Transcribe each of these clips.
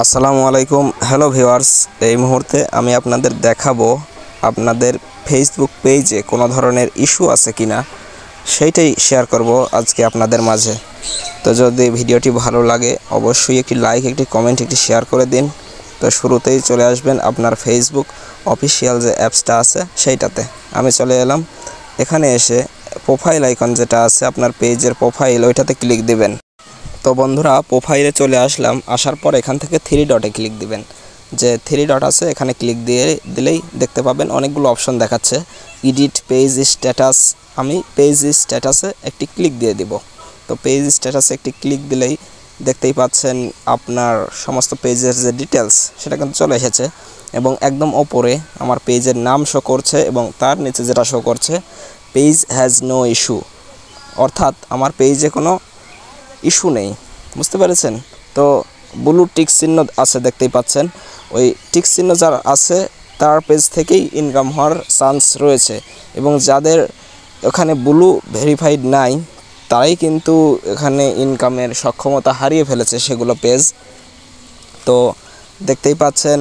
আসসালামু আলাইকুম। Hello viewers, এই মুহূর্তে আমি আপনাদের দেখাবো আপনাদের ফেসবুক পেজে কোনো ধরনের ইস্যু আছে কিনা সেইটাই শেয়ার করব আজকে আপনাদের মাঝে। তো যদি ভিডিওটি ভালো লাগে অবশ্যই একটি লাইক, একটি কমেন্ট, একটি শেয়ার করে দিন। তো শুরুতেই চলে আসবেন আপনার ফেসবুক অফিসিয়াল যে অ্যাপসটা আছে সেইটাতে। আমি চলে এলাম, এখানে এসে প্রোফাইল আইকন যেটা আছে আপনার পেজের প্রোফাইল, ওইটাতে ক্লিক দিবেন। তো বন্ধুরা, প্রোফাইলে চলে আসলাম, আসার পর এখান থেকে থ্রি ডটে ক্লিক দিবেন। যে থ্রি ডট আছে এখানে ক্লিক দিলেই দেখতে পাবেন অনেকগুলো অপশন দেখাচ্ছে। এডিট পেজ স্ট্যাটাস, আমি পেজ স্ট্যাটাসে একটি ক্লিক দিয়ে দিব। তো পেজ স্ট্যাটাসে একটি ক্লিক দিলেই দেখতেই পাচ্ছেন আপনার সমস্ত পেজের যে ডিটেলস সেটা কিন্তু চলে এসেছে এবং একদম ওপরে আমার পেজের নাম শো করছে এবং তার নিচে যেটা শো করছে পেজ হ্যাজ নো ইস্যু, অর্থাৎ আমার পেজে কোনো ইস্যু নেই। বুঝতে পেরেছেন? তো ব্লু টিক চিহ্ন আছে দেখতেই পাচ্ছেন, ওই টিক চিহ্ন যার আছে তার পেজ থেকেই ইনকাম হওয়ার চান্স রয়েছে এবং যাদের ওখানে ব্লু ভেরিফাইড নাই তারাই কিন্তু এখানে ইনকামের সক্ষমতা হারিয়ে ফেলেছে সেগুলো পেজ। তো দেখতেই পাচ্ছেন,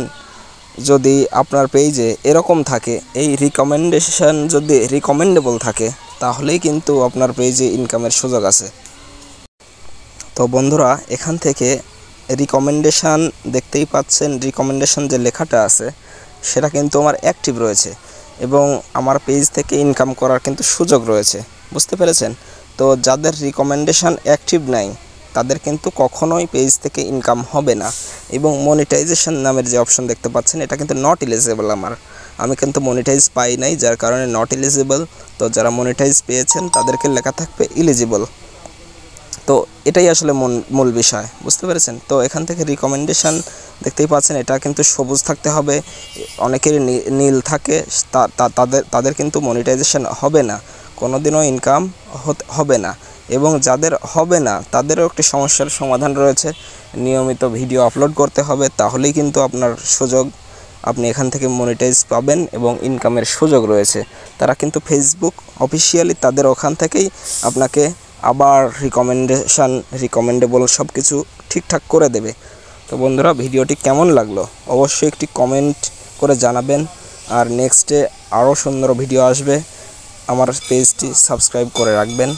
যদি আপনার পেজে এরকম থাকে, এই রিকমেন্ডেশন যদি রিকমেন্ডেবল থাকে তাহলেই কিন্তু আপনার পেজে ইনকামের সুযোগ আছে। তো বন্ধুরা, এখান থেকে রিকমেন্ডেশান দেখতেই পাচ্ছেন, রিকমেন্ডেশন যে লেখাটা আছে সেটা কিন্তু আমার অ্যাক্টিভ রয়েছে এবং আমার পেজ থেকে ইনকাম করার কিন্তু সুযোগ রয়েছে। বুঝতে পেরেছেন? তো যাদের রিকমেন্ডেশান অ্যাক্টিভ নাই তাদের কিন্তু কখনোই পেজ থেকে ইনকাম হবে না। এবং মনিটাইজেশন নামের যে অপশন দেখতে পাচ্ছেন এটা কিন্তু নট এলিজিবল। আমি কিন্তু মনিটাইজ পাই নাই, যার কারণে নট এলিজিবল। তো যারা মনিটাইজ পেয়েছেন তাদেরকে লেখা থাকবে এলিজিবল। তো এটাই আসলে মূল বিষয়। বুঝতে পেরেছেন? তো এখান থেকে রিকমেন্ডেশান দেখতেই পাচ্ছেন, এটা কিন্তু সবুজ থাকতে হবে। অনেকেরই নীল থাকে, তাদের কিন্তু মনিটাইজেশন হবে না, কোনো দিনও ইনকাম হবে না। এবং যাদের হবে না তাদেরও একটি সমস্যার সমাধান রয়েছে, নিয়মিত ভিডিও আপলোড করতে হবে, তাহলেই কিন্তু আপনার সুযোগ, আপনি এখান থেকে মনিটাইজ পাবেন এবং ইনকামের সুযোগ রয়েছে। তারা কিন্তু ফেসবুক অফিসিয়ালি তাদের ওখান থেকেই আপনাকে আবার রিকমেন্ডেবল সব কিছু ঠিকঠাক করে দেবে। তো বন্ধুরা, ভিডিওটি কেমন লাগলো অবশ্যই একটি কমেন্ট করে জানাবেন। আর নেক্সটে আরও সুন্দর ভিডিও আসবে, আমার পেজটি সাবস্ক্রাইব করে রাখবেন।